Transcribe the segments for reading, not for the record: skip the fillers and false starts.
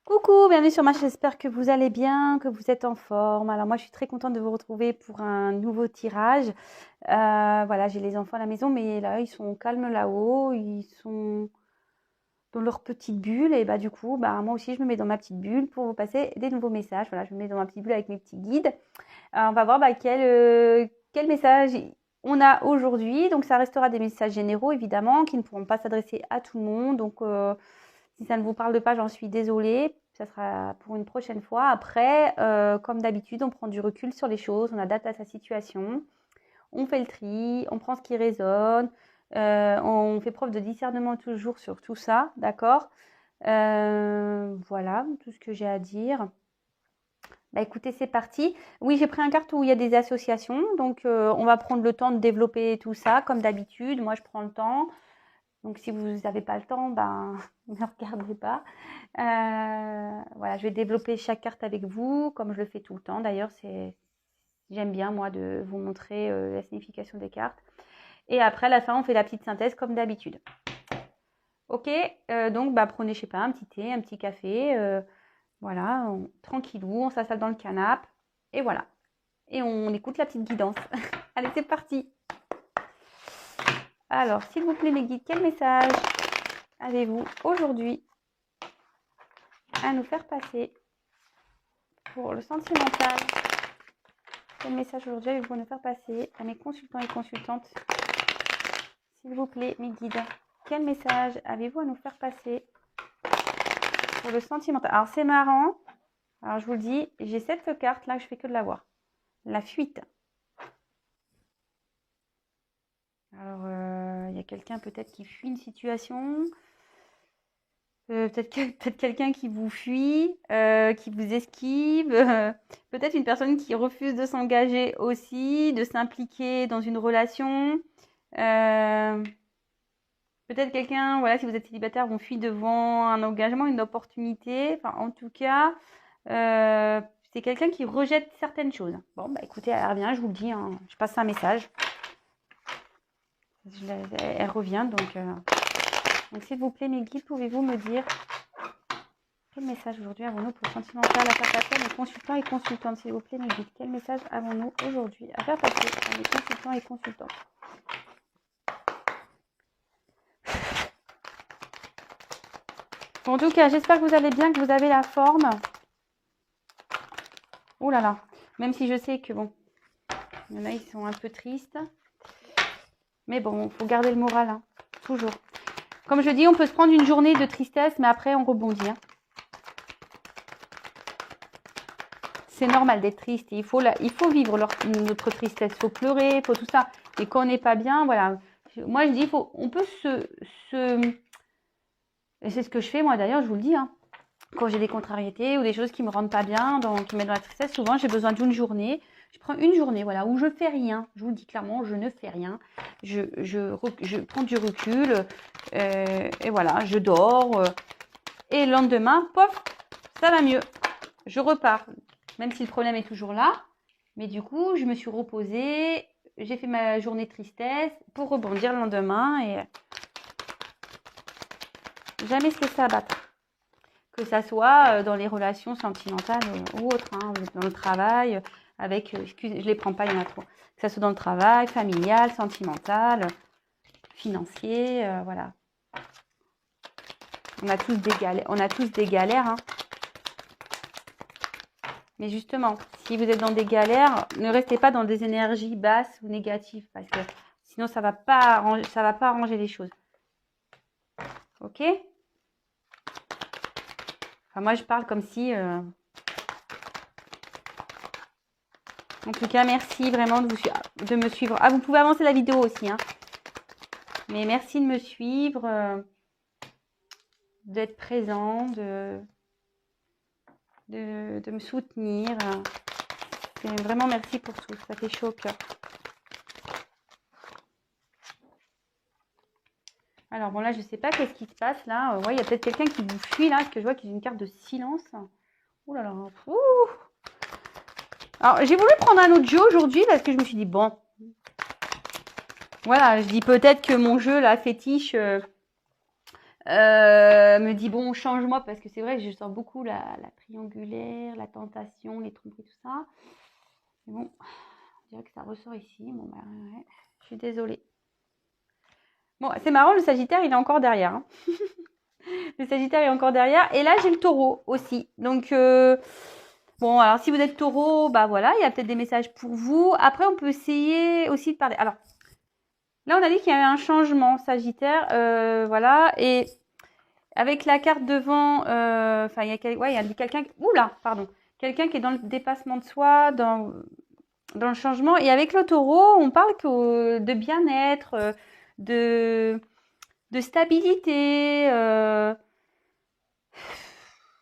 Coucou, bienvenue sur ma chaîne, j'espère que vous allez bien, que vous êtes en forme. Alors moi je suis très contente de vous retrouver pour un nouveau tirage. Voilà, j'ai les enfants à la maison, mais là ils sont calmes là-haut, ils sont dans leur petite bulle et du coup moi aussi je me mets dans ma petite bulle pour vous passer des nouveaux messages. Voilà, je me mets dans ma petite bulle avec mes petits guides. On va voir quel message on a aujourd'hui. Donc ça restera des messages généraux évidemment qui ne pourront pas s'adresser à tout le monde. Donc si ça ne vous parle pas, j'en suis désolée. Ça sera pour une prochaine fois. Après, comme d'habitude, on prend du recul sur les choses, on adapte à sa situation, on fait le tri, on prend ce qui résonne, on fait preuve de discernement toujours sur tout ça, d'accord. Voilà, tout ce que j'ai à dire. Écoutez, c'est parti. Oui, j'ai pris un carte où il y a des associations, donc on va prendre le temps de développer tout ça, comme d'habitude. Moi, je prends le temps. Donc, si vous n'avez pas le temps, ne regardez pas. Voilà, je vais développer chaque carte avec vous, comme je le fais tout le temps. D'ailleurs, j'aime bien, moi, de vous montrer la signification des cartes. Et après, à la fin, on fait la petite synthèse, comme d'habitude. Ok, donc, prenez, je sais pas, un petit thé, un petit café. Voilà, tranquillou, on s'installe dans le canapé. Et voilà. Et on écoute la petite guidance. Allez, c'est parti. Alors, s'il vous plaît, mes guides, quel message avez-vous aujourd'hui à nous faire passer pour le sentimental? Quel message aujourd'hui avez-vous à nous faire passer à mes consultants et consultantes? S'il vous plaît, mes guides, quel message avez-vous à nous faire passer pour le sentimental? Alors, c'est marrant. Alors, je vous le dis, j'ai cette carte là que je fais que de la voir. La fuite. Alors, il y a quelqu'un peut-être qui fuit une situation. Peut-être quelqu'un qui vous fuit, qui vous esquive, peut-être une personne qui refuse de s'engager aussi, de s'impliquer dans une relation. Peut-être quelqu'un, voilà, si vous êtes célibataire, vous fuit devant un engagement, une opportunité. Enfin, en tout cas, c'est quelqu'un qui rejette certaines choses. Bon, écoutez, elle revient, je vous le dis, hein, je passe un message. Elle revient, donc s'il vous plaît, mes guides, pouvez-vous me dire quel message aujourd'hui avons-nous pour sentimental à faire passer à mes consultants et consultantes? S'il vous plaît, mes guides, quel message avons-nous aujourd'hui à faire passer à mes consultants et consultantes? Bon, en tout cas, j'espère que vous allez bien, que vous avez la forme. Oh là là, même si je sais que bon, il y en a, ils sont un peu tristes. Mais bon, il faut garder le moral, hein, toujours. Comme je dis, on peut se prendre une journée de tristesse, mais après, on rebondit. Hein. C'est normal d'être triste. Il faut vivre notre tristesse. Il faut pleurer, il faut tout ça. Et quand on n'est pas bien, voilà. Moi, je dis, on peut et c'est ce que je fais, moi, d'ailleurs, je vous le dis. Hein. Quand j'ai des contrariétés ou des choses qui me rendent pas bien, qui me mettent dans la tristesse, souvent, j'ai besoin d'une journée. Je prends une journée, voilà, où je fais rien. Je vous le dis clairement, je ne fais rien. Je prends du recul. Et voilà, je dors. Et le lendemain, pof, ça va mieux. Je repars. Même si le problème est toujours là. Mais du coup, je me suis reposée. J'ai fait ma journée de tristesse pour rebondir le lendemain. Et jamais se laisser abattre. Que ça soit dans les relations sentimentales ou autres. Hein, dans le travail, avec... excusez, je les prends pas, il y en a trop. Que ça soit dans le travail, familial, sentimental, financier, voilà. On a tous des galères. Hein. Mais justement, si vous êtes dans des galères, ne restez pas dans des énergies basses ou négatives parce que sinon ça va pas arranger les choses. Ok? Enfin, moi je parle comme si. En tout cas, merci vraiment de me suivre. Ah, vous pouvez avancer la vidéo aussi, hein. Mais merci de me suivre, d'être présent, de me soutenir. Vraiment merci pour tout. Ça fait chaud au cœur. Alors bon là je sais pas qu'est-ce qui se passe là. Ouais, il y a peut-être quelqu'un qui vous fuit là, parce que je vois qu'il y a une carte de silence. Ouh là là. Ouh. Alors j'ai voulu prendre un autre jeu aujourd'hui parce que je me suis dit bon. Voilà, je dis peut-être que mon jeu là fétiche me dit bon, change-moi parce que c'est vrai que je sens beaucoup la triangulaire, la tentation, les tromperies, tout ça. Mais bon, on dirait que ça ressort ici. Bon, bah ouais, je suis désolée. Bon, c'est marrant, le Sagittaire, il est encore derrière. Hein. Le Sagittaire est encore derrière. Et là, j'ai le Taureau aussi. Donc, bon, alors si vous êtes Taureau, bah voilà, il y a peut-être des messages pour vous. Après, on peut essayer aussi de parler. Alors, là, on a dit qu'il y avait un changement Sagittaire. Voilà. Et avec la carte devant, enfin, il y a quelqu'un. Oula, pardon. Quelqu'un qui est dans le dépassement de soi, dans le changement. Et avec le Taureau, on parle de bien-être, de stabilité.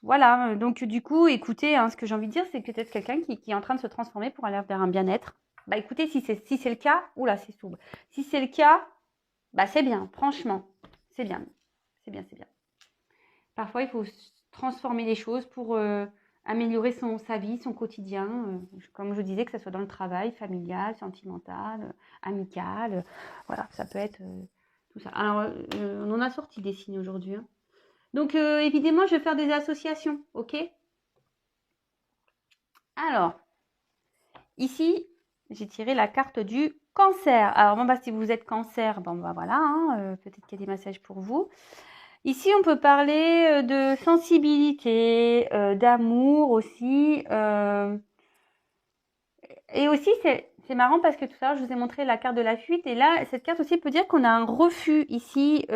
Voilà, donc du coup, écoutez, hein, ce que j'ai envie de dire, c'est que peut-être quelqu'un qui est en train de se transformer pour aller vers un bien-être. Bah écoutez, si c'est le cas, oula, c'est souple. Si c'est le cas, bah c'est bien, franchement, c'est bien, c'est bien, c'est bien. Parfois, il faut transformer les choses pour améliorer sa vie, son quotidien. Comme je disais, que ce soit dans le travail, familial, sentimental, amical. Voilà, ça peut être tout ça. Alors, on en a sorti des signes aujourd'hui. Hein. Donc, évidemment, je vais faire des associations, ok? Alors, ici, j'ai tiré la carte du cancer. Alors, bon, bah, si vous êtes cancer, bon, bah, voilà, hein, peut-être qu'il y a des messages pour vous. Ici, on peut parler de sensibilité, d'amour aussi. Et aussi, c'est marrant parce que tout à l'heure, je vous ai montré la carte de la fuite. Et là, cette carte aussi peut dire qu'on a un refus ici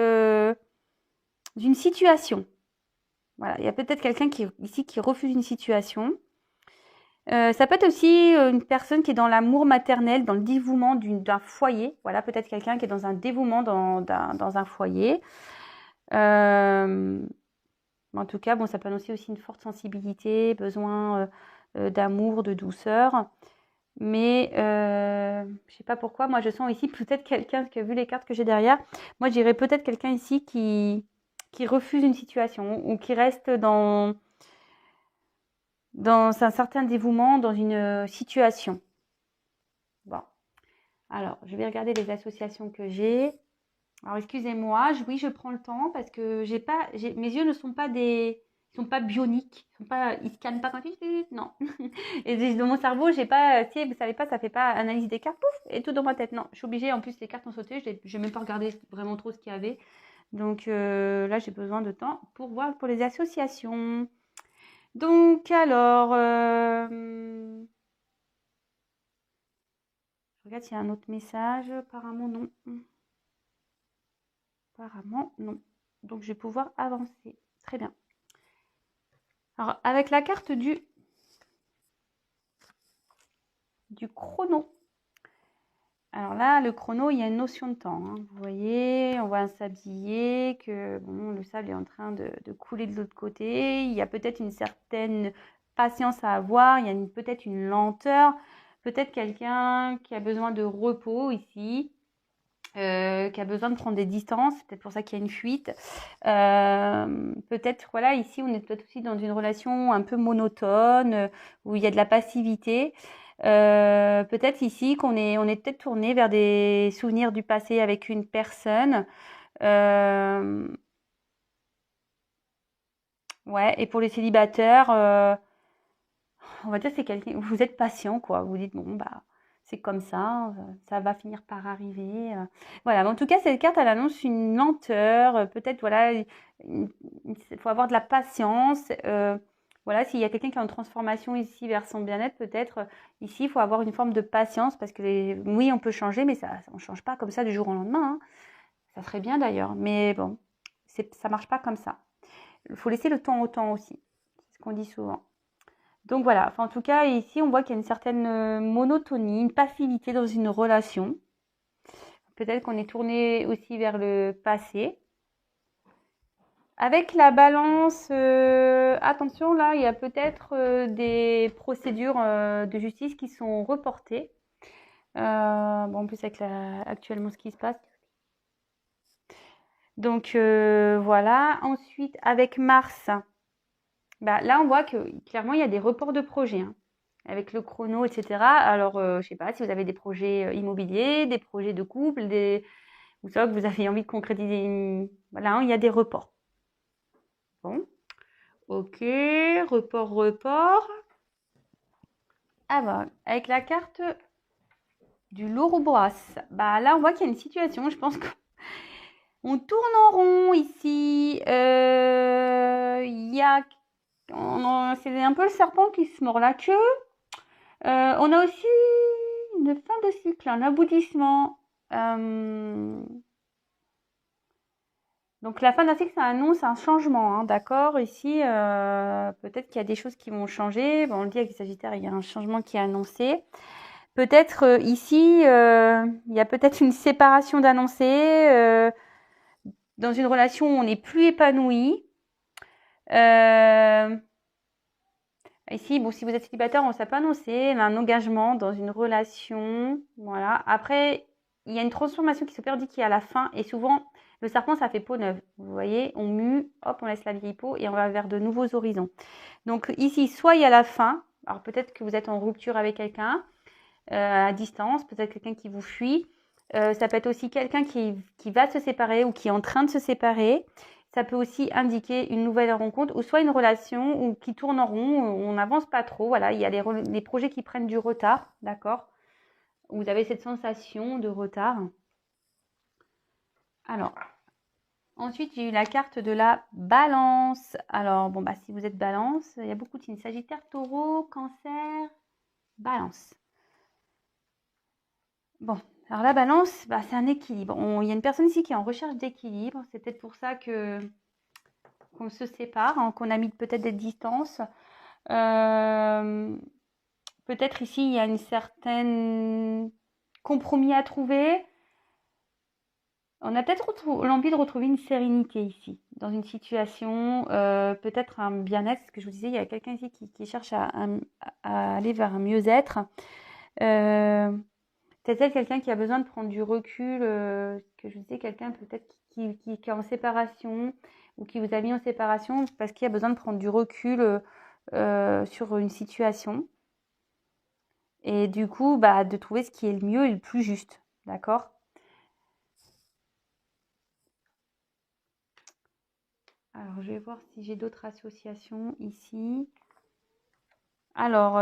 d'une situation. Voilà, il y a peut-être quelqu'un ici qui refuse une situation. Ça peut être aussi une personne qui est dans l'amour maternel, dans le dévouement d'un foyer. Voilà, peut-être quelqu'un qui est dans un dévouement dans un foyer. En tout cas, bon, ça peut annoncer aussi une forte sensibilité, besoin d'amour, de douceur. Mais je sais pas pourquoi, moi je sens ici peut-être quelqu'un, qui a vu les cartes que j'ai derrière, moi je dirais peut-être quelqu'un ici qui refuse une situation ou qui reste dans un certain dévouement dans une situation. Bon, alors je vais regarder les associations que j'ai. Alors excusez-moi, oui je prends le temps parce que mes yeux ne sont pas ils sont pas bioniques, ils scannent pas quand non. Et dans mon cerveau, j'ai pas, si vous savez pas, ça fait pas analyse des cartes, pouf, et tout dans ma tête. Non, je suis obligée. En plus, les cartes ont sauté. Je n'ai même pas regardé vraiment trop ce qu'il y avait. Donc là, j'ai besoin de temps pour voir pour les associations. Donc alors, je regarde s'il y a un autre message. Apparemment non. Apparemment non. Donc je vais pouvoir avancer. Très bien. Alors avec la carte du chrono. Alors là, le chrono, il y a une notion de temps. Hein. Vous voyez, on voit un sablier, que bon, le sable est en train de couler de l'autre côté. Il y a peut-être une certaine patience à avoir, il y a peut-être une lenteur, peut-être quelqu'un qui a besoin de repos ici, qui a besoin de prendre des distances, c'est peut-être pour ça qu'il y a une fuite. Peut-être, voilà, ici, on est peut-être aussi dans une relation un peu monotone, où il y a de la passivité. Peut-être ici qu'on on est peut-être tourné vers des souvenirs du passé avec une personne. Ouais, et pour les célibataires, on va dire c'est quelqu'un, vous êtes patient, quoi. Vous dites, bon, bah, c'est comme ça va finir par arriver. Voilà, mais en tout cas, cette carte, elle annonce une lenteur, peut-être, voilà, il faut avoir de la patience. Voilà, s'il y a quelqu'un qui est en transformation ici vers son bien-être, peut-être ici, il faut avoir une forme de patience parce que oui, on peut changer, mais on ne change pas comme ça du jour au lendemain. Hein. Ça serait bien d'ailleurs, mais bon, ça marche pas comme ça. Il faut laisser le temps au temps aussi. C'est ce qu'on dit souvent. Donc voilà, enfin, en tout cas, ici, on voit qu'il y a une certaine monotonie, une passivité dans une relation. Peut-être qu'on est tourné aussi vers le passé. Avec la balance, attention, là, il y a peut-être des procédures de justice qui sont reportées. Bon, en plus, avec actuellement ce qui se passe. Donc voilà. Ensuite, avec Mars, bah, là, on voit que clairement, il y a des reports de projets. Hein, avec le chrono, etc. Alors, je ne sais pas si vous avez des projets immobiliers, des projets de couple, vous savez que vous avez envie de concrétiser. Voilà, hein, il y a des reports. Bon, ok, report. Ah bah, avec la carte du Louroboros, bah là on voit qu'il y a une situation, je pense qu'on tourne en rond ici. Il y a, c'est un peu le serpent qui se mord la queue. On a aussi une fin de cycle, un aboutissement. Donc la fin d'un cycle, ça annonce un changement, hein, d'accord? Ici, peut-être qu'il y a des choses qui vont changer. Bon, on le dit avec les Sagittaires, il y a un changement qui est annoncé. Peut-être ici, il y a peut-être une séparation d'annoncer. Dans une relation où on n'est plus épanoui. Ici, bon, si vous êtes célibataire, on ne sait pas annoncer un engagement dans une relation. Voilà. Après, il y a une transformation qui s'opère, dit qu'il y a la fin. Et souvent, le serpent, ça fait peau neuve. Vous voyez, on mue, hop, on laisse la vieille peau et on va vers de nouveaux horizons. Donc ici, soit il y a la fin. Alors peut-être que vous êtes en rupture avec quelqu'un à distance, peut-être quelqu'un qui vous fuit. Ça peut être aussi quelqu'un qui va se séparer ou qui est en train de se séparer. Ça peut aussi indiquer une nouvelle rencontre ou soit une relation ou qui tourne en rond, on n'avance pas trop. Voilà, il y a les projets qui prennent du retard, d'accord? Vous avez cette sensation de retard. Alors, ensuite, j'ai eu la carte de la balance. Alors, bon, bah, si vous êtes balance, il y a beaucoup de signes. Sagittaire, taureau, cancer, balance. Bon, alors la balance, bah, c'est un équilibre. Il y a une personne ici qui est en recherche d'équilibre. C'est peut-être pour ça qu'on se sépare, hein, qu'on a mis peut-être des distances. Peut-être ici, il y a une certaine compromis à trouver. On a peut-être l'envie de retrouver une sérénité ici, dans une situation, peut-être un bien-être. Ce que je vous disais, il y a quelqu'un ici qui cherche à aller vers un mieux-être. Peut-être quelqu'un qui a besoin de prendre du recul, que je vous disais, quelqu'un peut-être qui est en séparation ou qui vous a mis en séparation parce qu'il a besoin de prendre du recul sur une situation. Et du coup, bah, de trouver ce qui est le mieux et le plus juste. D'accord? Alors, je vais voir si j'ai d'autres associations ici. Alors,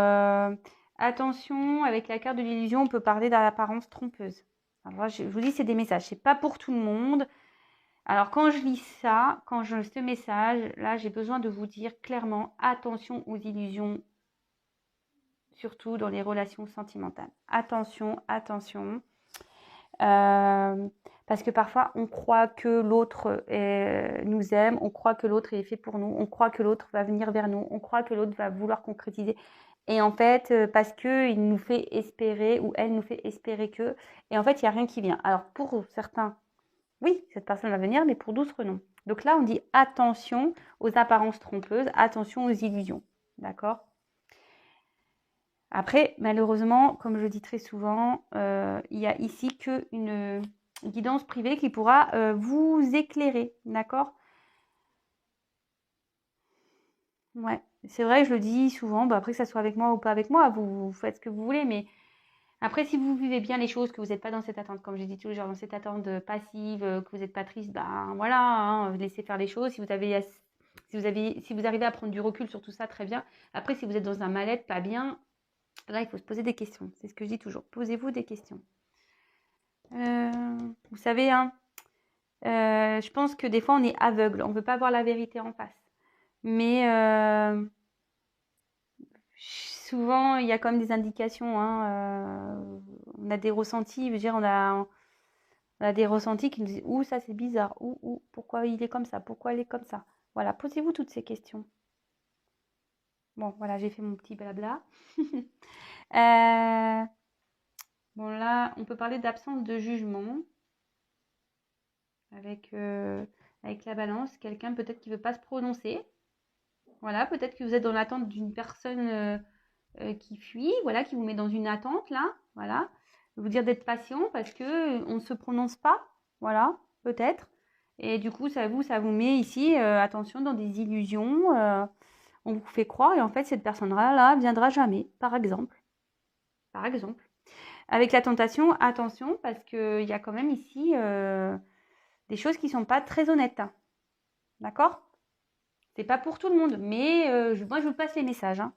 attention, avec la carte de l'illusion, on peut parler d'apparence trompeuse. Alors, je vous dis, c'est des messages. C'est pas pour tout le monde. Alors, quand je lis ça, ce message, là, j'ai besoin de vous dire clairement, attention aux illusions, surtout dans les relations sentimentales. Attention, attention. Parce que parfois, on croit que l'autre nous aime, on croit que l'autre est fait pour nous, on croit que l'autre va venir vers nous, on croit que l'autre va vouloir concrétiser. Et en fait, parce qu'il nous fait espérer ou elle nous fait espérer que, et en fait, il n'y a rien qui vient. Alors, pour certains, oui, cette personne va venir, mais pour d'autres, non. Donc là, on dit attention aux apparences trompeuses, attention aux illusions. D'accord? Après, malheureusement, comme je dis très souvent, il y a ici qu'une guidance privée qui pourra vous éclairer. D'accord? Ouais, c'est vrai, je le dis souvent. Bah, après, que ça soit avec moi ou pas avec moi, vous faites ce que vous voulez. Mais après, si vous vivez bien les choses, que vous n'êtes pas dans cette attente, comme j'ai dit toujours, dans cette attente passive, que vous n'êtes pas triste, ben voilà, hein, laissez faire les choses. Si vous arrivez à prendre du recul sur tout ça, très bien. Après, si vous êtes dans un mal-être, pas bien, là, il faut se poser des questions. C'est ce que je dis toujours. Posez-vous des questions. Vous savez, hein, je pense que des fois, on est aveugle. On ne veut pas voir la vérité en face. Mais souvent, il y a quand même des indications. Hein, on a des ressentis. Je veux dire, on a des ressentis qui nous disent ouh, ça c'est bizarre, ouh, pourquoi il est comme ça, pourquoi il est comme ça. Voilà, posez-vous toutes ces questions. Bon, voilà, j'ai fait mon petit blabla. Bon, là, on peut parler d'absence de jugement avec la balance. Quelqu'un peut-être qui ne veut pas se prononcer. Voilà, peut-être que vous êtes dans l'attente d'une personne qui fuit, voilà, qui vous met dans une attente, là. Voilà. Vous dire d'être patient parce qu'on ne se prononce pas. Voilà, peut-être. Et du coup, ça vous met ici, attention, dans des illusions. On vous fait croire et en fait, cette personne-là viendra jamais, par exemple. Par exemple. Avec la tentation, attention, parce qu'il y a quand même ici des choses qui ne sont pas très honnêtes. D'accord? C'est pas pour tout le monde, mais moi, je vous passe les messages, hein.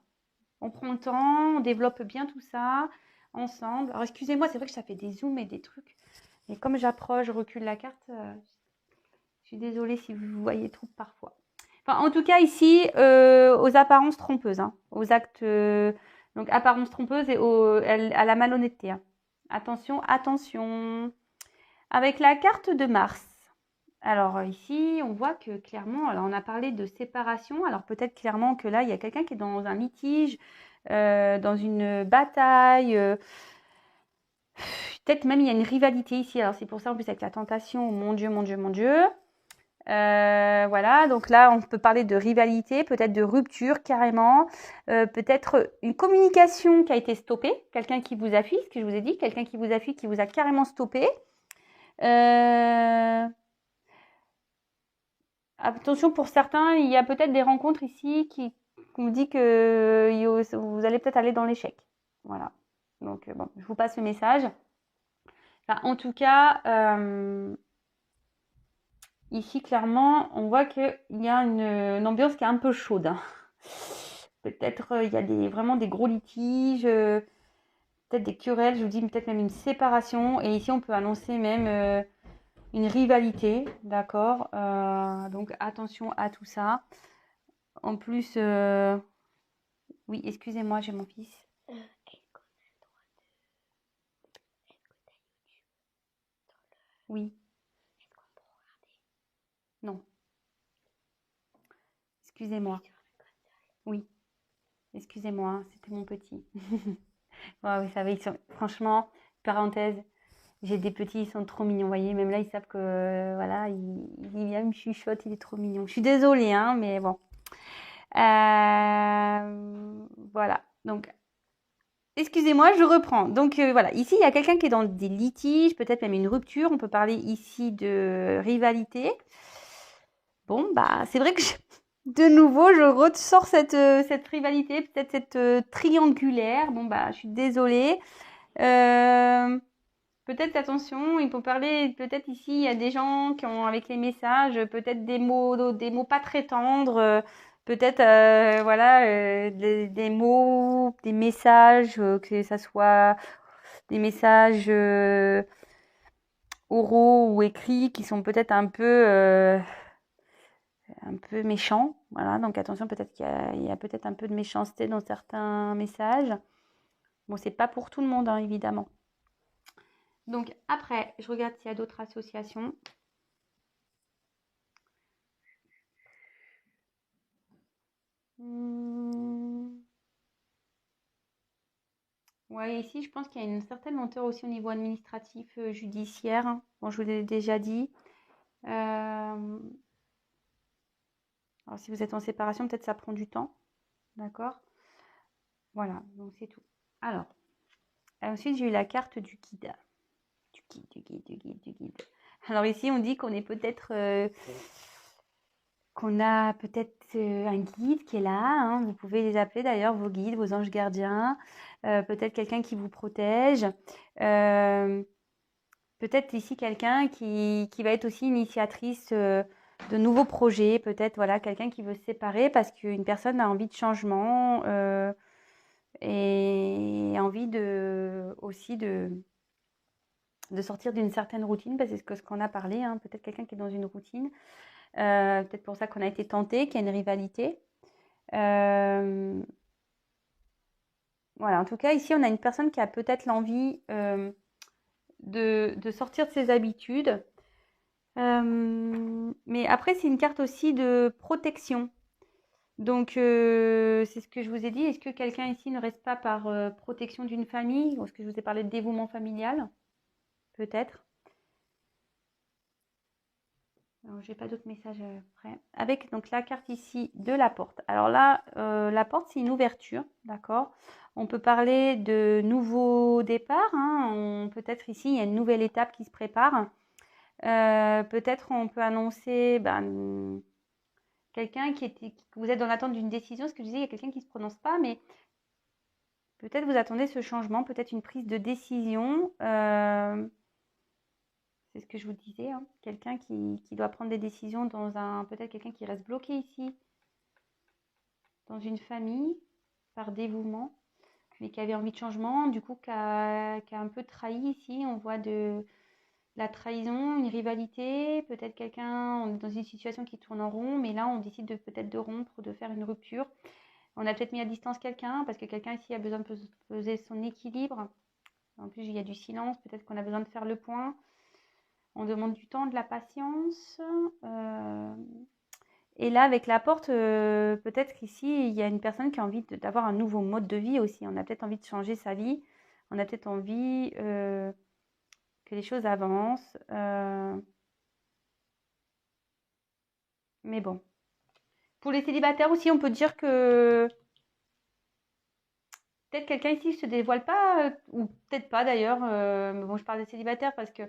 On prend le temps, on développe bien tout ça ensemble. Alors, excusez-moi, c'est vrai que ça fait des zooms et des trucs. Mais comme j'approche, je recule la carte, je suis désolée si vous voyez trop parfois. Enfin, en tout cas, ici, aux apparences trompeuses, hein, aux actes, donc apparences trompeuses et à la malhonnêteté, hein. Attention, attention. Avec la carte de Mars. Alors ici, on voit que clairement, alors on a parlé de séparation. Alors peut-être clairement que là, il y a quelqu'un qui est dans un litige, dans une bataille. Peut-être même il y a une rivalité ici. Alors c'est pour ça en plus avec la tentation. Oh, mon Dieu, mon Dieu, mon Dieu. Voilà, donc là, on peut parler de rivalité, peut-être de rupture carrément, peut-être une communication qui a été stoppée, quelqu'un qui vous a fui, ce que je vous ai dit, quelqu'un qui vous a fui, qui vous a carrément stoppé. Attention pour certains, il y a peut-être des rencontres ici qui vous dit que vous allez peut-être aller dans l'échec. Voilà. Donc bon, je vous passe le message. Enfin, en tout cas, ici clairement, on voit qu'il y a une ambiance qui est un peu chaude, hein. Peut-être il y a vraiment des gros litiges, peut-être des querelles, je vous dis peut-être même une séparation. Et ici, on peut annoncer même une rivalité, d'accord. Donc attention à tout ça. En plus, oui, excusez-moi, j'ai mon fils. Oui, non, excusez-moi. Oui, excusez-moi, hein, c'était mon petit. Ouais, vous savez, franchement, parenthèse, j'ai des petits, ils sont trop mignons, vous voyez, même là, ils savent que, voilà, il vient, il me chuchote, il est trop mignon. Je suis désolée, hein, mais bon. Voilà, donc, excusez-moi, je reprends. Donc, voilà, ici, il y a quelqu'un qui est dans des litiges, peut-être même une rupture, on peut parler ici de rivalité. Bon, bah, c'est vrai que de nouveau, je ressors cette rivalité, peut-être cette triangulaire. Bon, bah, je suis désolée. Peut-être, attention, il faut parler, peut-être ici, il y a des gens qui ont, avec les messages, peut-être des mots pas très tendres, peut-être, voilà, des mots, des messages, que ça soit des messages oraux ou écrits qui sont peut-être un peu méchants. Voilà, donc attention, peut-être qu'il y a peut-être un peu de méchanceté dans certains messages. Bon, c'est pas pour tout le monde, hein, évidemment. Donc après, je regarde s'il y a d'autres associations. Ouais, ici, je pense qu'il y a une certaine lenteur aussi au niveau administratif, judiciaire. Bon, je vous l'ai déjà dit. Alors, si vous êtes en séparation, peut-être ça prend du temps. D'accord? Voilà, donc c'est tout. Alors, ensuite, j'ai eu la carte du guide. Du guide. Alors ici, on dit qu'on est peut-être... qu'on a peut-être un guide qui est là, hein. Vous pouvez les appeler d'ailleurs, vos guides, vos anges gardiens, peut-être quelqu'un qui vous protège, peut-être ici quelqu'un qui va être aussi initiatrice de nouveaux projets, peut-être voilà, quelqu'un qui veut se séparer parce qu'une personne a envie de changement et envie aussi de sortir d'une certaine routine, parce que c'est ce qu'on a parlé, hein, peut-être quelqu'un qui est dans une routine. Peut-être pour ça qu'on a été tenté, qu'il y a une rivalité. Voilà, en tout cas, ici, on a une personne qui a peut-être l'envie de sortir de ses habitudes. Mais après, c'est une carte aussi de protection. Donc, c'est ce que je vous ai dit. Est-ce que quelqu'un ici ne reste pas par protection d'une famille? Ou est-ce que je vous ai parlé de dévouement familial? Peut-être. Alors, j'ai pas d'autres messages après. Avec donc la carte ici de la porte. Alors là, la porte, c'est une ouverture, d'accord? On peut parler de nouveaux départs, hein. Peut-être ici, il y a une nouvelle étape qui se prépare. Peut-être on peut annoncer quelqu'un que vous êtes dans l'attente d'une décision. Ce que je disais, il y a quelqu'un qui ne se prononce pas, mais peut-être vous attendez ce changement, peut-être une prise de décision. C'est ce que je vous disais, hein. Quelqu'un qui doit prendre des décisions peut-être quelqu'un qui reste bloqué ici dans une famille par dévouement, mais qui avait envie de changement, du coup qui a un peu trahi ici. On voit de la trahison, une rivalité, peut-être quelqu'un dans une situation qui tourne en rond, mais là on décide de peut-être de rompre, de faire une rupture. On a peut-être mis à distance quelqu'un parce que quelqu'un ici a besoin de peser son équilibre. En plus, il y a du silence, peut-être qu'on a besoin de faire le point. On demande du temps, de la patience. Et là, avec la porte, peut-être qu'ici, il y a une personne qui a envie d'avoir un nouveau mode de vie aussi. On a peut-être envie de changer sa vie. On a peut-être envie que les choses avancent. Mais bon. Pour les célibataires aussi, on peut dire que peut-être quelqu'un ici ne se dévoile pas, ou peut-être pas d'ailleurs. Mais bon, je parle des célibataires parce que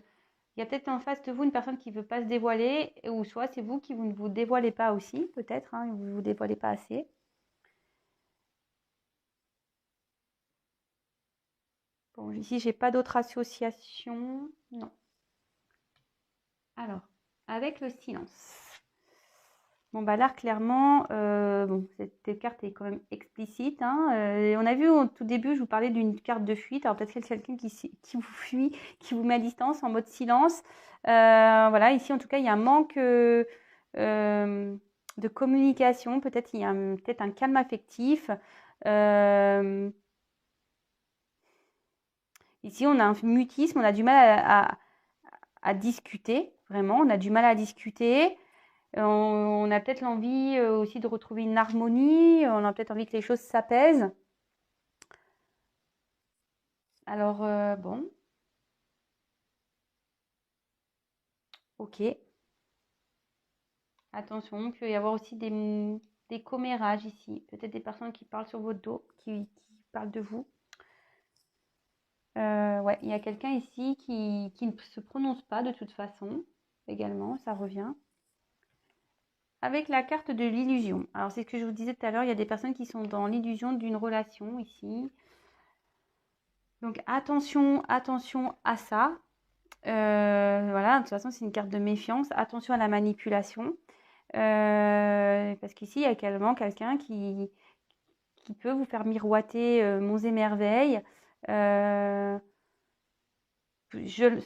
il y a peut-être en face de vous une personne qui ne veut pas se dévoiler, ou soit c'est vous qui vous ne vous dévoilez pas aussi, peut-être, hein, vous ne vous dévoilez pas assez. Bon, ici, j'ai pas d'autres associations. Non. Alors, avec le silence. Bon, bah là, clairement, bon, cette carte est quand même explicite, hein. On a vu au tout début, je vous parlais d'une carte de fuite. Alors, peut-être qu'il y a quelqu'un qui vous fuit, qui vous met à distance en mode silence. Voilà, ici, en tout cas, il y a un manque de communication. Peut-être il y a peut-être un calme affectif. Ici, on a un mutisme, on a du mal à discuter, vraiment, on a du mal à discuter. On a peut-être l'envie aussi de retrouver une harmonie, on a peut-être envie que les choses s'apaisent. Alors, bon, ok. Attention, il peut y avoir aussi des commérages ici. Peut-être des personnes qui parlent sur votre dos, qui parlent de vous. Ouais, il y a quelqu'un ici qui ne se prononce pas de toute façon, également, ça revient. Avec la carte de l'illusion. Alors, c'est ce que je vous disais tout à l'heure, il y a des personnes qui sont dans l'illusion d'une relation ici. Donc, attention, attention à ça. Voilà, de toute façon, c'est une carte de méfiance. Attention à la manipulation. Parce qu'ici, il y a également quelqu'un qui peut vous faire miroiter monts et merveilles.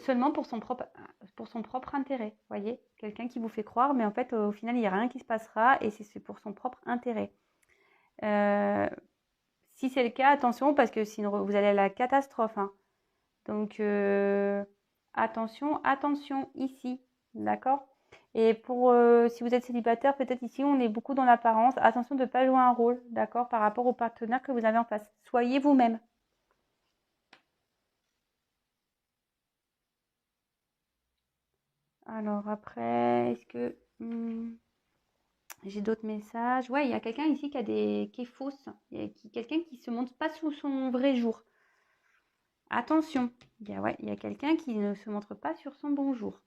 Seulement pour son propre intérêt, voyez, quelqu'un qui vous fait croire, mais en fait, au final, il n'y a rien qui se passera et c'est pour son propre intérêt. Si c'est le cas, attention, parce que sinon, vous allez à la catastrophe, hein. Donc, attention, attention ici, d'accord? Et pour si vous êtes célibataire, peut-être ici, on est beaucoup dans l'apparence. Attention de ne pas jouer un rôle, d'accord, par rapport au partenaire que vous avez en face. Soyez vous-même. Alors après, est-ce que j'ai d'autres messages? Ouais, il y a quelqu'un ici qui est fausse. Il y a quelqu'un qui se montre pas sous son vrai jour. Attention, ouais, il y a quelqu'un qui ne se montre pas sur son bon jour.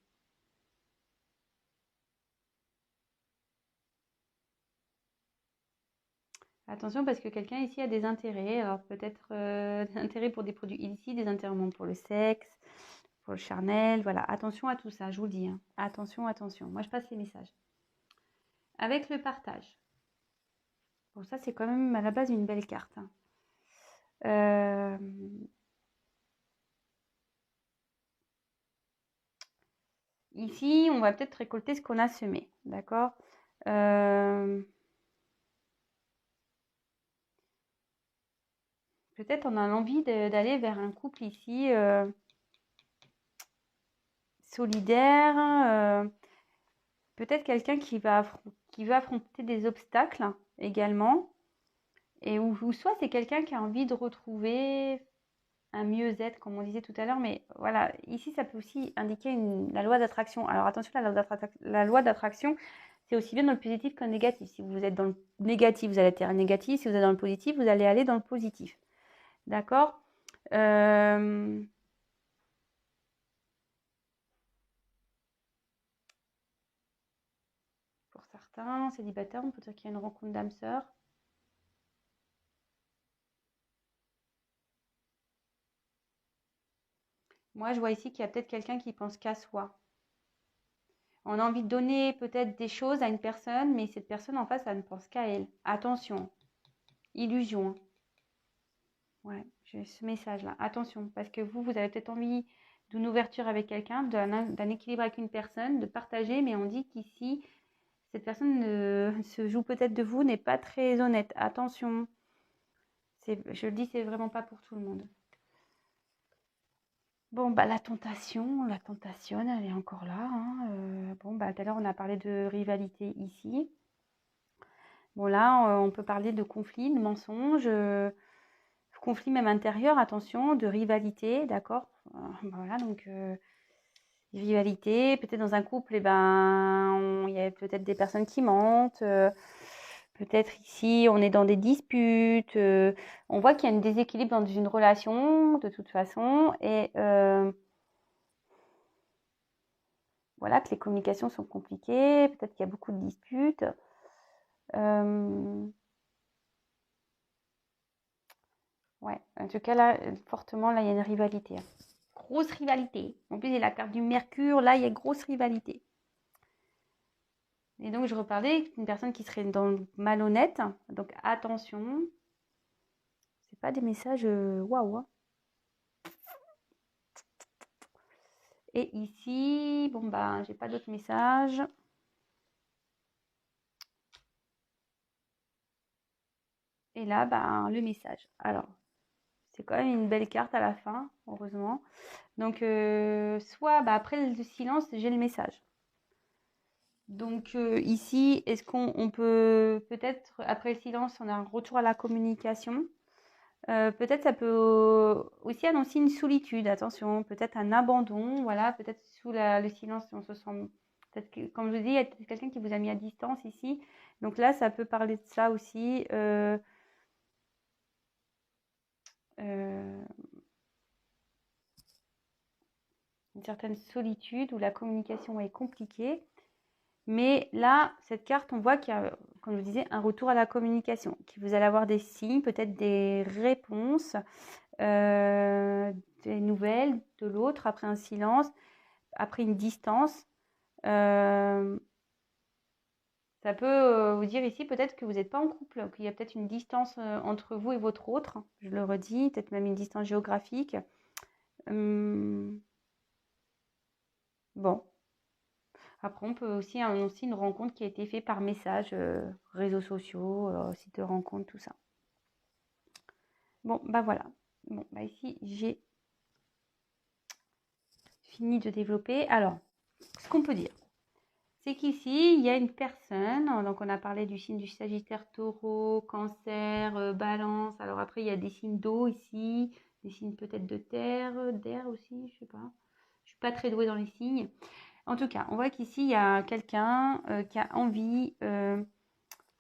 Attention parce que quelqu'un ici a des intérêts. Alors peut-être des intérêts pour des produits illicits, des intérêts pour le sexe, pour le charnel. Voilà, attention à tout ça, je vous le dis, hein. Attention, attention. Moi, je passe les messages. Avec le partage. Bon, ça, c'est quand même à la base une belle carte, hein. Ici, on va peut-être récolter ce qu'on a semé, d'accord? Peut-être on a l'envie d'aller vers un couple ici solidaire, peut-être quelqu'un qui va affronter des obstacles également, et ou soit c'est quelqu'un qui a envie de retrouver un mieux-être, comme on disait tout à l'heure, mais voilà, ici ça peut aussi indiquer la loi d'attraction. Alors attention, la loi d'attraction, c'est aussi bien dans le positif que le négatif. Si vous êtes dans le négatif, vous allez atterrir le négatif. Si vous êtes dans le positif, vous allez aller dans le positif. D'accord? Pour certains célibataires, on peut dire qu'il y a une rencontre d'âme sœur. Moi, je vois ici qu'il y a peut-être quelqu'un qui pense qu'à soi. On a envie de donner peut-être des choses à une personne, mais cette personne en face, elle ne pense qu'à elle. Attention. illusion. Hein. Ouais, j'ai ce message-là. Attention, parce que vous avez peut-être envie d'une ouverture avec quelqu'un, d'un équilibre avec une personne, de partager, mais on dit qu'ici, cette personne se joue peut-être de vous, n'est pas très honnête. Attention, je le dis, c'est vraiment pas pour tout le monde. Bon, bah la tentation, elle est encore là. Hein. Bon, bah tout à l'heure, on a parlé de rivalité ici. Bon, là, on peut parler de conflit, de mensonge, conflit même intérieur, attention, de rivalité, d'accord? Voilà, donc rivalité, peut-être dans un couple, eh ben, il y a peut-être des personnes qui mentent. Peut-être ici, on est dans des disputes. On voit qu'il y a un déséquilibre dans une relation, de toute façon. Et voilà, que les communications sont compliquées. Peut-être qu'il y a beaucoup de disputes. Ouais, en tout cas, là, fortement, là, il y a une rivalité. Hein. Grosse rivalité. En plus, il y a la carte du Mercure. Là, il y a grosse rivalité. Et donc, je reparlais d'une personne qui serait dans le malhonnête. Donc, attention. C'est pas des messages waouh. Hein. Et ici, bon, bah, j'ai pas d'autres messages. Et là, bah, le message. Alors, c'est quand même une belle carte à la fin, heureusement. Donc, soit bah, après le silence, j'ai le message. Donc, ici, est-ce qu'on peut, peut-être, après le silence, on a un retour à la communication. Peut-être ça peut aussi annoncer une solitude, attention, peut-être un abandon, voilà, peut-être sous le silence, on se sent, peut-être que, comme je vous dis, il y a peut-être quelqu'un qui vous a mis à distance ici. Donc là, ça peut parler de ça aussi. Une certaine solitude où la communication est compliquée. Mais là, cette carte, on voit qu'il y a, comme je vous disais, un retour à la communication, que vous allez avoir des signes, peut-être des réponses, des nouvelles de l'autre après un silence, après une distance. Ça peut vous dire ici peut-être que vous n'êtes pas en couple, qu'il y a peut-être une distance entre vous et votre autre, je le redis, peut-être même une distance géographique. Bon. Après, on peut aussi annoncer une rencontre qui a été faite par message, réseaux sociaux, sites de rencontre, tout ça. Bon, bah voilà. Bon, bah ici, j'ai fini de développer. Alors, ce qu'on peut dire, c'est qu'ici, il y a une personne, donc on a parlé du signe du Sagittaire, Taureau, Cancer, Balance. Alors après, il y a des signes d'eau ici, des signes peut-être de terre, d'air aussi, je sais pas. Je suis pas très douée dans les signes. En tout cas, on voit qu'ici, il y a quelqu'un qui a envie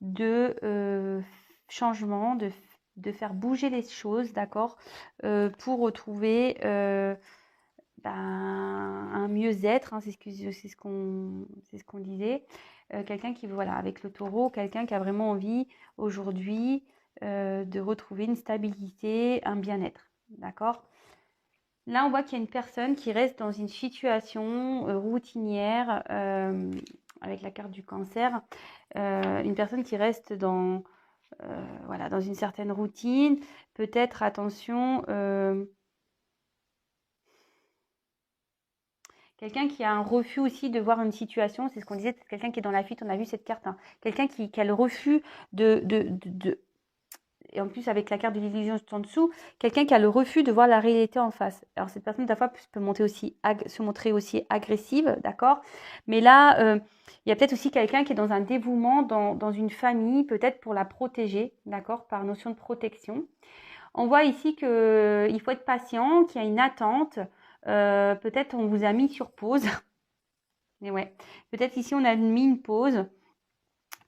de changement, de faire bouger les choses, d'accord, pour retrouver ben, un mieux-être, hein, c'est ce qu'on disait. Quelqu'un qui, voilà, avec le taureau, quelqu'un qui a vraiment envie aujourd'hui de retrouver une stabilité, un bien-être, d'accord. Là, on voit qu'il y a une personne qui reste dans une situation routinière avec la carte du cancer. Une personne qui reste dans, voilà, dans une certaine routine. Peut-être, attention, quelqu'un qui a un refus aussi de voir une situation. C'est ce qu'on disait, quelqu'un qui est dans la fuite. On a vu cette carte. Hein. Quelqu'un qui a le refus de et en plus avec la carte de l'illusion juste en dessous, quelqu'un qui a le refus de voir la réalité en face. Alors cette personne, parfois, peut se montrer aussi agressive, d'accord. Mais là, il y a peut-être aussi quelqu'un qui est dans un dévouement, dans une famille, peut-être pour la protéger, d'accord, par notion de protection. On voit ici qu'il faut être patient, qu'il y a une attente. Peut-être on vous a mis sur pause. Mais ouais, peut-être ici on a mis une pause.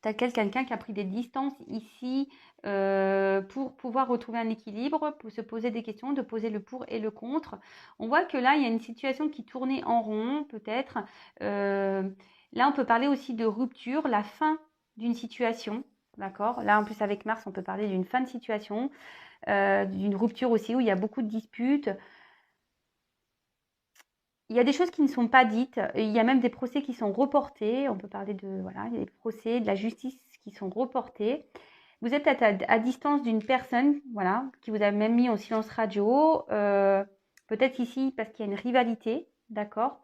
Tel quel quelqu'un qui a pris des distances ici pour pouvoir retrouver un équilibre, pour se poser des questions, de poser le pour et le contre. On voit que là, il y a une situation qui tournait en rond, peut-être. Là, on peut parler aussi de rupture, la fin d'une situation. D'accord. Là, en plus, avec Mars, on peut parler d'une fin de situation, d'une rupture aussi où il y a beaucoup de disputes. Il y a des choses qui ne sont pas dites. Il y a même des procès qui sont reportés. On peut parler de, voilà, il y a des procès, de la justice qui sont reportés. vous êtes peut-être à distance d'une personne, voilà, qui vous a même mis en silence radio. Peut-être ici parce qu'il y a une rivalité, d'accord?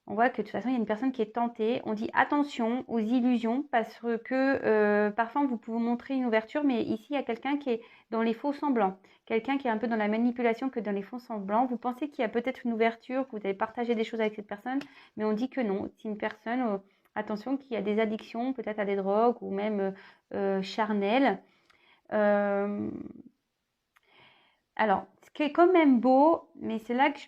On voit que de toute façon, il y a une personne qui est tentée. On dit attention aux illusions parce que parfois, vous pouvez montrer une ouverture, mais ici, il y a quelqu'un qui est dans les faux semblants. Quelqu'un qui est un peu dans la manipulation que dans les faux semblants. Vous pensez qu'il y a peut-être une ouverture, que vous avez partagé des choses avec cette personne, mais on dit que non. C'est une personne, attention, qui a des addictions, peut-être à des drogues ou même charnelles. Euh, alors, ce qui est quand même beau, mais c'est là que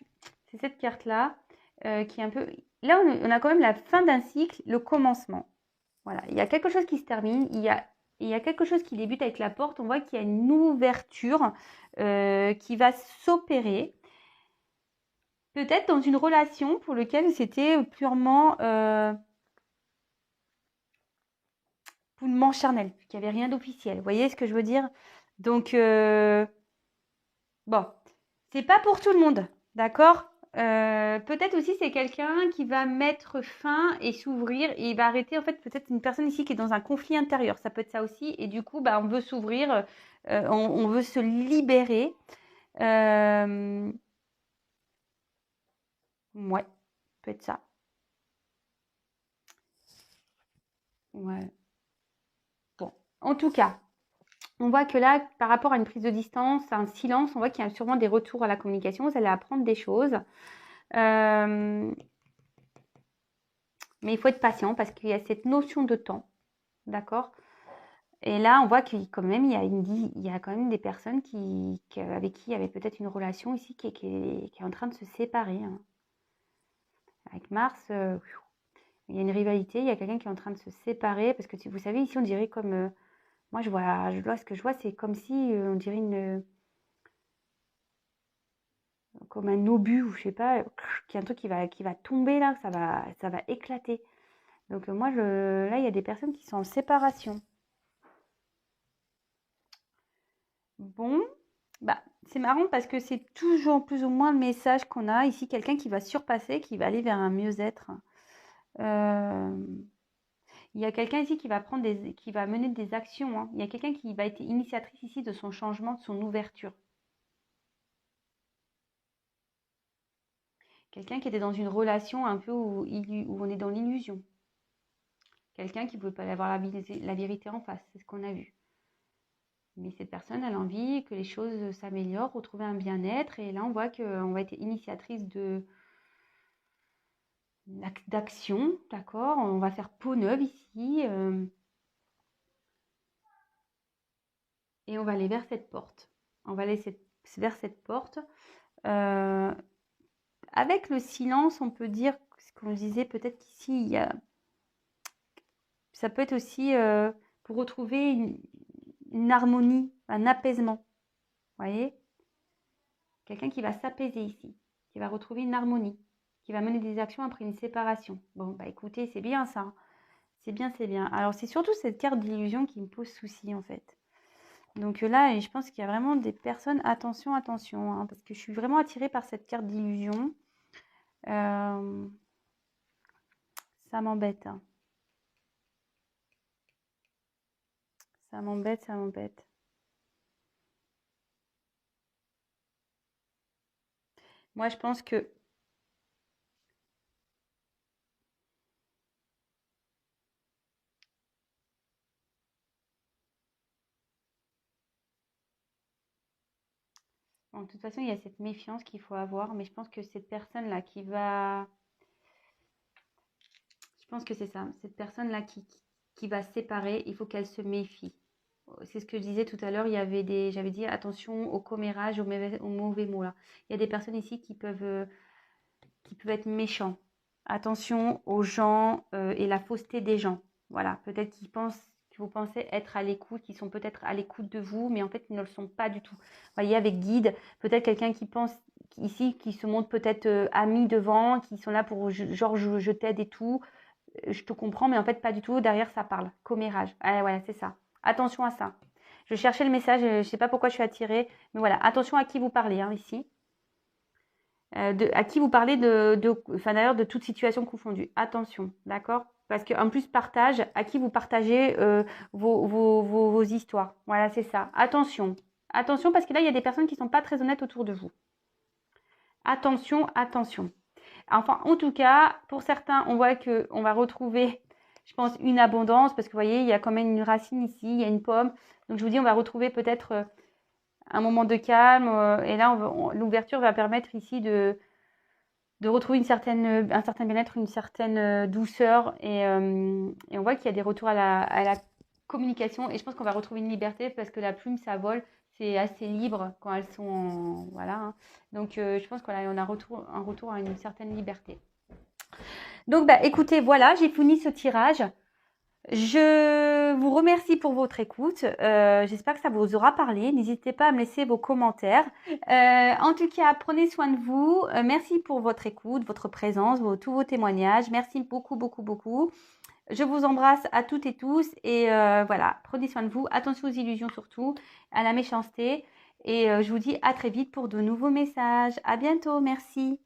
c'est cette carte-là qui est un peu. Là, on a quand même la fin d'un cycle, le commencement. Voilà, il y a quelque chose qui se termine, il y a quelque chose qui débute avec la porte. On voit qu'il y a une ouverture qui va s'opérer. Peut-être dans une relation pour laquelle c'était purement charnel, qu'il n'y avait rien d'officiel. Vous voyez ce que je veux dire? Donc, bon, c'est pas pour tout le monde, d'accord? Peut-être aussi c'est quelqu'un qui va mettre fin et s'ouvrir et il va arrêter. En fait, peut-être une personne ici qui est dans un conflit intérieur. Ça peut être ça aussi. Et du coup, bah, on veut s'ouvrir, on veut se libérer. Ouais, peut être ça. Ouais. Bon, en tout cas, on voit que là, par rapport à une prise de distance, à un silence, on voit qu'il y a sûrement des retours à la communication. Vous allez apprendre des choses. Euh, mais il faut être patient parce qu'il y a cette notion de temps. D'accord? Et là, on voit qu'il quand même, il y a quand même des personnes avec qui il y avait peut-être une relation ici qui est en train de se séparer, hein. Avec Mars, il y a une rivalité, il y a quelqu'un qui est en train de se séparer parce que vous savez, ici, on dirait comme. Moi, ce que je vois, c'est comme si on dirait comme un obus ou je sais pas, qu'il y a un truc qui va tomber là, ça va éclater. Donc, là, il y a des personnes qui sont en séparation. Bon, bah, c'est marrant parce que c'est toujours plus ou moins le message qu'on a ici, quelqu'un qui va surpasser, qui va aller vers un mieux-être. Euh, il y a quelqu'un ici qui va mener des actions, hein. Il y a quelqu'un qui va être initiatrice ici de son changement, de son ouverture. Quelqu'un qui était dans une relation un peu où on est dans l'illusion. Quelqu'un qui ne pouvait pas avoir la vérité en face, c'est ce qu'on a vu. Mais cette personne, elle a envie que les choses s'améliorent, retrouver un bien-être. Et là, on voit qu'on va être initiatrice d'action, d'accord? On va faire peau neuve ici. Et on va aller vers cette porte. On va aller vers cette porte. Euh, avec le silence, on peut dire, ce qu'on disait, peut-être qu'ici, ça peut être aussi pour retrouver une harmonie, un apaisement. Vous voyez? Quelqu'un qui va s'apaiser ici, qui va retrouver une harmonie, qui va mener des actions après une séparation. Bon, bah écoutez, c'est bien ça. C'est bien, c'est bien. Alors, c'est surtout cette carte d'illusion qui me pose souci, en fait. Donc là, je pense qu'il y a vraiment des personnes, attention, attention, hein, parce que je suis vraiment attirée par cette carte d'illusion. Ça m'embête, hein. Ça m'embête, ça m'embête. Moi, je pense que bon, de toute façon, il y a cette méfiance qu'il faut avoir, mais je pense que cette personne-là qui va... Je pense que c'est ça. Cette personne-là qui va se séparer, il faut qu'elle se méfie. C'est ce que je disais tout à l'heure, j'avais dit attention au commérage, aux mauvais mots là. Il y a des personnes ici qui peuvent être méchants. Attention aux gens et la fausseté des gens. Voilà, peut-être que vous pensez être à l'écoute, qu'ils sont peut-être à l'écoute de vous, mais en fait, ils ne le sont pas du tout. Vous voyez, avec guide, peut-être quelqu'un qui pense ici, qui se montre peut-être ami devant, qui sont là pour genre je t'aide et tout. Je te comprends, mais en fait, pas du tout. Derrière, ça parle. Commérage. Ah, voilà, c'est ça. Attention à ça. Je cherchais le message, je ne sais pas pourquoi je suis attirée, mais voilà, attention à qui vous parlez, hein, ici. À qui vous parlez enfin d'ailleurs de toute situation confondue. Attention, d'accord? Parce qu'en plus, partage, à qui vous partagez vos histoires. Voilà, c'est ça. Attention. Attention, parce que là, il y a des personnes qui ne sont pas très honnêtes autour de vous. Attention, attention. Enfin, en tout cas, pour certains, on voit qu'on va retrouver, je pense, une abondance, parce que vous voyez, il y a quand même une racine ici, il y a une pomme. Donc, je vous dis, on va retrouver peut-être un moment de calme. Et là, l'ouverture va permettre ici de retrouver un certain bien-être, une certaine douceur. Et on voit qu'il y a des retours à la communication. Et je pense qu'on va retrouver une liberté parce que la plume, ça vole. C'est assez libre quand elles sont voilà. Hein. Donc, je pense qu'on a un retour à une certaine liberté. Donc, bah, écoutez, voilà, j'ai fini ce tirage. Je vous remercie pour votre écoute. J'espère que ça vous aura parlé. N'hésitez pas à me laisser vos commentaires. En tout cas, prenez soin de vous. Merci pour votre écoute, votre présence, tous vos témoignages. Merci beaucoup, beaucoup, beaucoup. Je vous embrasse à toutes et tous. Et voilà, prenez soin de vous. Attention aux illusions surtout, à la méchanceté. Et je vous dis à très vite pour de nouveaux messages. À bientôt. Merci.